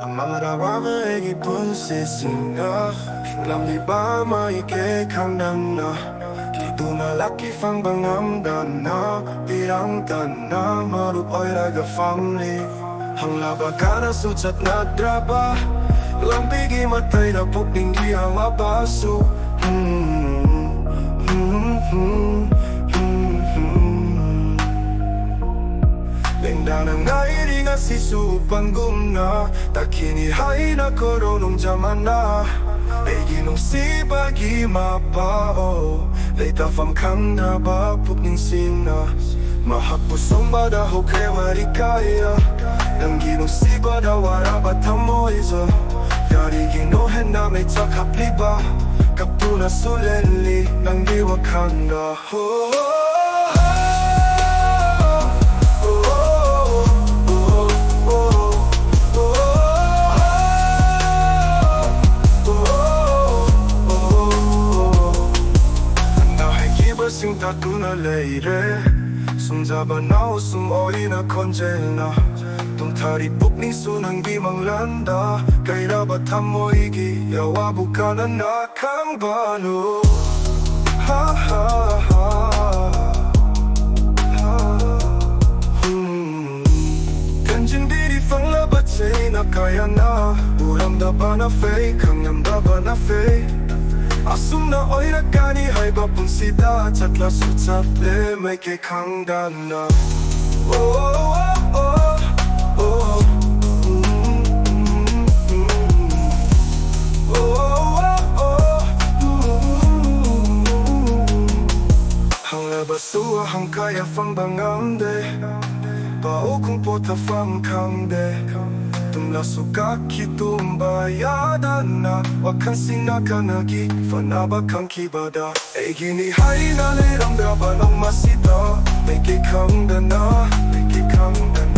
Ang mga darama ay ipunsising na Làm đi ba mai kê khang nang na Khi tu na laki phang bang am dan na Pirang tan na marup oi raga phang li Hang la ba kana su chat na draba Lam pigi matay na pukning di ang abasu Lengda ng ngayon nga si supanggung na Takini hay na koronong jaman na Eginong si bagi mapao Leita fam kang na ba pukning sina Mahapusong bada ho krewari kaya Nang ginong si bada wara batamo izo Yari ginohen na may takapli ba Kapuna suleli nang diwakang na Sing tatu na leire Sum jaba nao sum oi na konjena Tum tari pukni sunang di manglanda Kaira batam mo igi yawa bukana na kang banu Ha ha ha Kanjin diri fang labat say na kaya na Uram da ba na fei kang yam da ba na fei Asum na oi na kani hay ba pun sida Chatla su chat le may ke kang dan na Oh oh oh oh Hang la ba suwa hang kaya fang bangam de Bao kung po ta fam kang de Tumla suka kitumba yada na Wakan sinakanagi Fanaba kang kibada Egini hai na le ramda ba ng masita Make kang dana Make kang dana